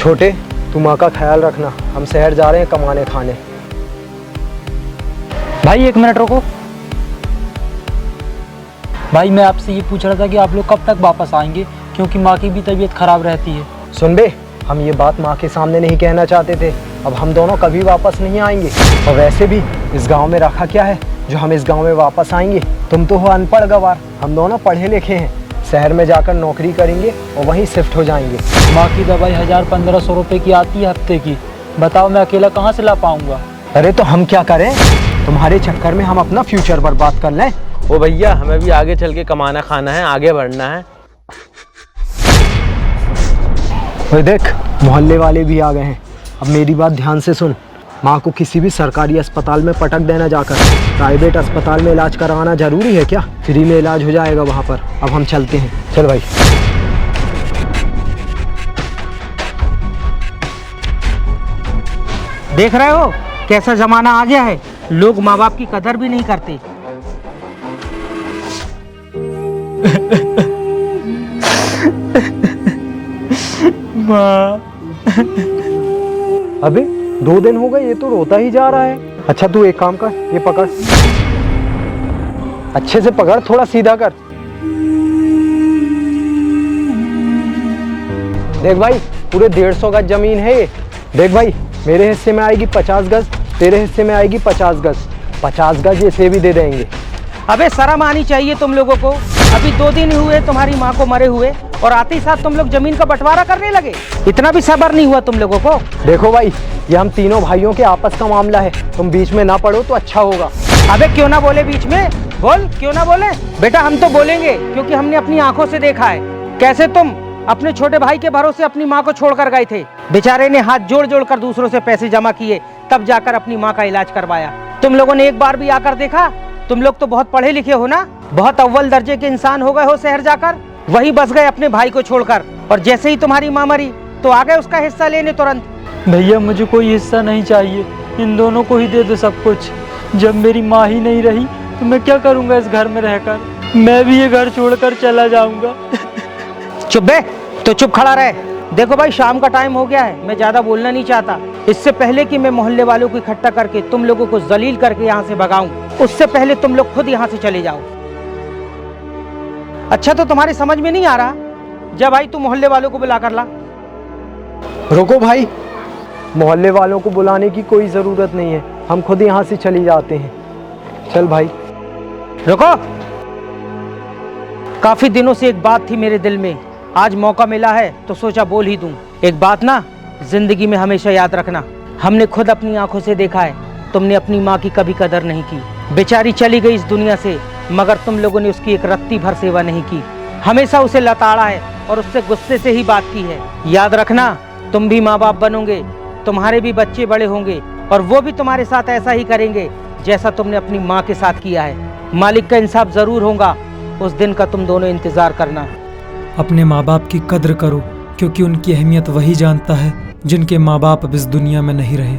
छोटे, तू माँ का ख्याल रखना, हम शहर जा रहे हैं कमाने खाने। भाई 1 मिनट रुको। भाई मैं आपसे ये पूछ रहा था कि आप लोग कब तक वापस आएंगे, क्योंकि माँ की भी तबीयत खराब रहती है। सुन बे, हम ये बात माँ के सामने नहीं कहना चाहते थे। अब हम दोनों कभी वापस नहीं आएंगे, और वैसे भी इस गांव में रखा क्या है जो हम इस गांव में वापस आएंगे। तुम तो हो अनपढ़ गवार, हम दोनों पढ़े लिखे हैं। शहर में जाकर नौकरी करेंगे और वहीं शिफ्ट हो जाएंगे। माँ की दवाई 1000-1500 रुपये की आती है हफ्ते की। बताओ मैं अकेला कहाँ से ला पाऊँगा। अरे तो हम क्या करें, तुम्हारे चक्कर में हम अपना फ्यूचर बर्बाद कर लें। ओ भैया, हमें भी आगे चल के कमाना खाना है, आगे बढ़ना है। ओए देख, मोहल्ले वाले भी आ गए हैं। अब मेरी बात ध्यान से सुन। माँ को किसी भी सरकारी अस्पताल में पटक देना जाकर। प्राइवेट अस्पताल में इलाज कराना जरूरी है क्या? फ्री में इलाज हो जाएगा वहाँ पर। अब हम चलते हैं, चल भाई। देख रहे हो कैसा जमाना आ गया है, लोग माँ बाप की कदर भी नहीं करते। माँ। अबे 2 दिन हो गए, ये तो रोता ही जा रहा है। अच्छा तू एक काम कर, ये पकड़, अच्छे से पकड़, थोड़ा सीधा कर। देख भाई, पूरे 150 गज जमीन है ये। देख भाई, मेरे हिस्से में आएगी 50 गज, तेरे हिस्से में आएगी 50 गज। 50 गज इसे भी दे देंगे। अबे शर्म आनी चाहिए तुम लोगों को। अभी 2 दिन ही हुए तुम्हारी माँ को मरे हुए, और आते ही साथ तुम लोग जमीन का बंटवारा करने लगे। इतना भी सब्र नहीं हुआ तुम लोगों को। देखो भाई, ये हम तीनों भाइयों के आपस का मामला है, तुम बीच में ना पड़ो तो अच्छा होगा। अबे क्यों ना बोले बीच में, बोल क्यों ना बोले। बेटा हम तो बोलेंगे, क्योंकि हमने अपनी आंखों से देखा है कैसे तुम अपने छोटे भाई के भरोसे अपनी माँ को छोड़कर गए थे। बेचारे ने हाथ जोड़ जोड़ कर दूसरों से पैसे जमा किए, तब जाकर अपनी माँ का इलाज करवाया। तुम लोगों ने एक बार भी आकर देखा? तुम लोग तो बहुत पढ़े लिखे हो ना, बहुत अव्वल दर्जे के इंसान हो गए हो शहर जाकर। वही बस गए अपने भाई को छोड़कर, और जैसे ही तुम्हारी माँ मरी तो आ गए उसका हिस्सा लेने तुरंत। भैया मुझे कोई हिस्सा नहीं चाहिए, इन दोनों को ही दे दो सब कुछ। जब मेरी माँ ही नहीं रही तो मैं क्या करूँगा इस घर में रहकर। मैं भी ये घर छोड़कर चला जाऊँगा। चुप बे, तो चुप खड़ा रहे। देखो भाई, शाम का टाइम हो गया है, मैं ज्यादा बोलना नहीं चाहता। इससे पहले कि मैं मोहल्ले वालों को इकट्ठा करके तुम लोगों को जलील करके यहाँ से भगाऊं, उससे पहले तुम लोग खुद यहाँ से चले जाओ। अच्छा तो तुम्हारी समझ में नहीं आ रहा? जा भाई तू मोहल्ले वालों को बुला कर ला। रुको भाई, मोहल्ले वालों को बुलाने की कोई जरूरत नहीं है, हम खुद यहाँ से चले जाते हैं। चल भाई। रुको, काफी दिनों से एक बात थी मेरे दिल में, आज मौका मिला है तो सोचा बोल ही दूं। एक बात ना जिंदगी में हमेशा याद रखना, हमने खुद अपनी आंखों से देखा है, तुमने अपनी माँ की कभी कदर नहीं की। बेचारी चली गई इस दुनिया से, मगर तुम लोगों ने उसकी एक रत्ती भर सेवा नहीं की, हमेशा उसे लताड़ा है और उससे गुस्से से ही बात की है। याद रखना, तुम भी माँ बाप बनोगे, तुम्हारे भी बच्चे बड़े होंगे, और वो भी तुम्हारे साथ ऐसा ही करेंगे जैसा तुमने अपनी माँ के साथ किया है। मालिक का इंसाफ जरूर होगा, उस दिन का तुम दोनों इंतजार करना। अपने माँ बाप की कद्र करो, क्योंकि उनकी अहमियत वही जानता है जिनके माँ बाप अब इस दुनिया में नहीं रहे।